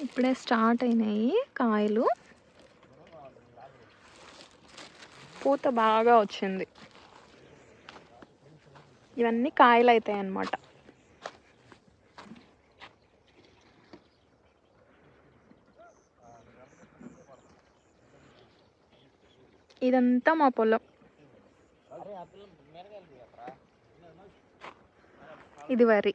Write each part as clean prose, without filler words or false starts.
ఇప్పుడే స్టార్ట్ అయినాయి కాయలు, పూత బాగా వచ్చింది. ఇవన్నీ కాయలు అవుతాయి అన్నమాట. ఇదంతా మా పొలం. ఇది వరి.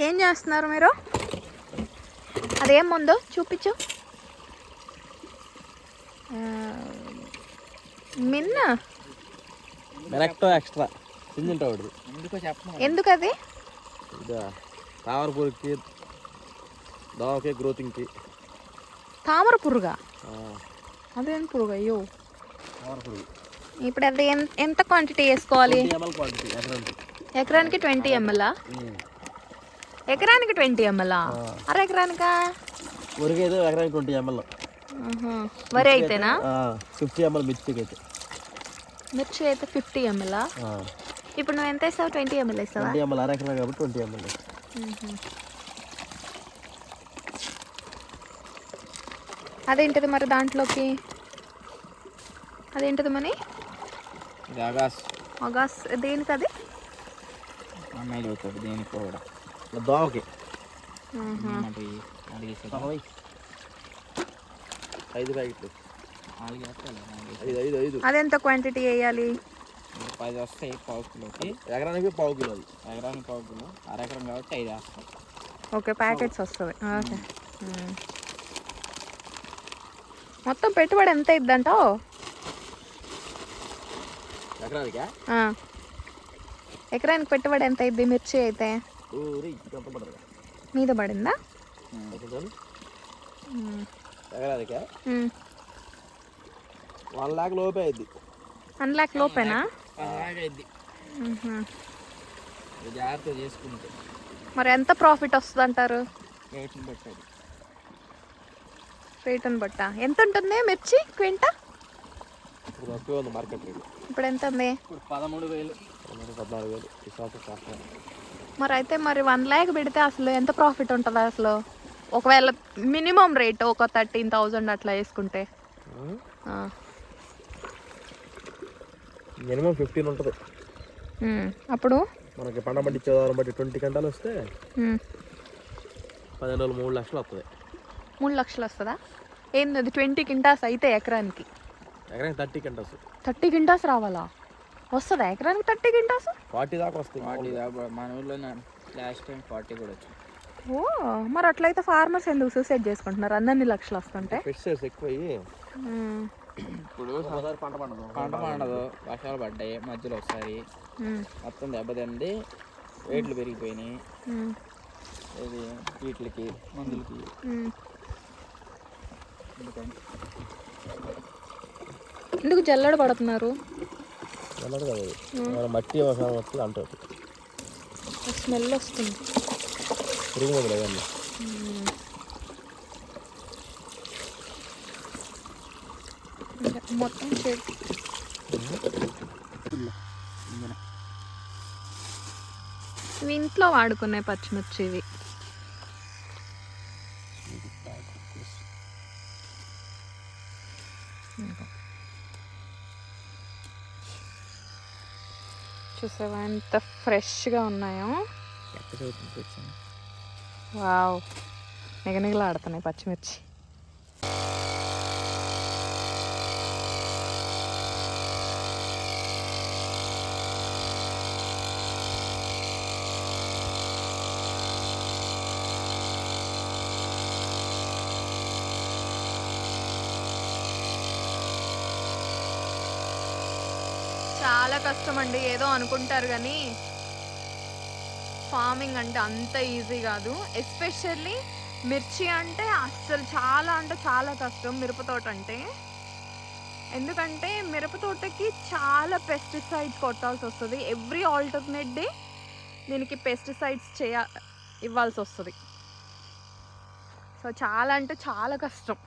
ఏం చేస్తున్నారు మీరు? అదేం ముందు చూపించు. మిన్న ఎక్స్ట్రా ఎందుకు అది? తామర పురుగుకి, దోమకి, గ్రోతింగ్కి. తామర పురుగా? అదేం పురుగు? అయ్యో, ఇప్పుడు అది ఎంత క్వాంటిటీ వేసుకోవాలి? ఎకరానికి 20 ml. ఎకరానికి 20 ml? అర ఎకరానికా? వరికి అయితే ఎకరానికి 20 ml. వరి అయితేనా? 50 ml మిర్చికి అయితే. మిర్చి అయితే 50 ml. ఇప్పుడు నువ్వు ఎంత వేస్తావు? 20 ml వేస్తావా? 20 ml, అర ఎకరా కాబట్టి 20 ml. అదేంటిది మరి దాంట్లోకి? అదేంటిది మనీ? అగాస్ దేనికి అది? దేనికి కూడా దోమకి. 5 ప్యాకెట్లు. అదెంత క్వాంటిటీ వేయాలి? 10 వస్తాయి పావు కిలోకి. ఎకరానికి పావు కిలో. ఎకరానికి పావు కిలో, అర ఎకరం కాబట్టి 5 వేస్తాం. ఓకే, ప్యాకెట్స్ వస్తుంది. ఓకే. మొత్తం పెట్టుబడి ఎంత ఇద్దంటావు? ఎకరానికా? ఎకరానికి పెట్టుబడి ఎంత ఇద్ది మిర్చి అయితే? మీద పడిందా? ఎకరానికా 1 lakh లోపే అయింది. 1 lakh లోపేనా? జాగ్రత్త చేసుకుంటే. మరి ఎంత ప్రాఫిట్ వస్తుంది అంటారు? రేట్ని బట్టి. రేటుని బట్ట ఎంత ఉంటుంది మిర్చి క్వింటా? మార్కెట్ రేట్ ఇప్పుడు ఎంత ఉంది? 13,000, 14,000. మరి అయితే మరి 1 lakh పెడితే అసలు ఎంత ప్రాఫిట్ ఉంటుంది అసలు? ఒకవేళ మినిమం రేట్ ఒక 13,000 అట్లా వేసుకుంటే మినిమం 15 ఉంటుంది. అప్పుడు మనకి పంట పండించే వారం బట్టి 20 గంటలు వస్తే 15 రోజులు 3 లక్షలు వస్తుంది. 3 లక్షలు వస్తుందా? ఏంది అది 20 క్వింటాస్ అయితే ఎకరానికి? ఎకరానికి 30 క్వింటాస్. 30 క్వింటాస్ రావాలా? వస్తుందా ఎకరానికి 30 క్వింటాస్? 40 దాకా వస్తుంది. 40 దాకా. మన ఊళ్ళో లాస్ట్ టైం 40 కూడా వచ్చింది. ఓ, మరి అట్లయితే ఫార్మర్స్ ఎందుకు సూసైడ్ చేసుకుంటున్నారు అన్నీ లక్షలు వస్తుంటే? పెస్టిసైడ్స్ ఎక్కువ. ఇప్పుడు పంట పండదు, వర్షాలు పడ్డాయి మధ్యలో ఒకసారి, మొత్తం దెబ్బతిండి రేట్లు పెరిగిపోయినాయి. ఇది వీటికి మందులకి. ఎందుకు జల్లడ పడుతున్నారు? మట్టి వస్తుంది అంటారు. స్మెల్ వస్తుంది. మొత్తం ఇవి ఇంట్లో వాడుకునే పచ్చిమిర్చి. ఇవి చూసావా ఎంత ఫ్రెష్గా ఉన్నాయో? వావ్, నిగనిగలాడుతున్నాయి పచ్చిమిర్చి. చాలా కష్టం అండి. ఏదో అనుకుంటారు కానీ ఫార్మింగ్ అంటే అంత ఈజీ కాదు. ఎస్పెషల్లీ మిర్చి అంటే అస్సలు చాలా అంటే చాలా కష్టం మిరపతోట అంటే. ఎందుకంటే మిరపతోటకి చాలా పెస్టిసైడ్స్ కొట్టాల్సి వస్తుంది. ఎవ్రీ ఆల్టర్నేట్ డే దీనికి పెస్టిసైడ్స్ ఇవ్వాల్సి వస్తుంది. సో చాలా అంటే చాలా కష్టం.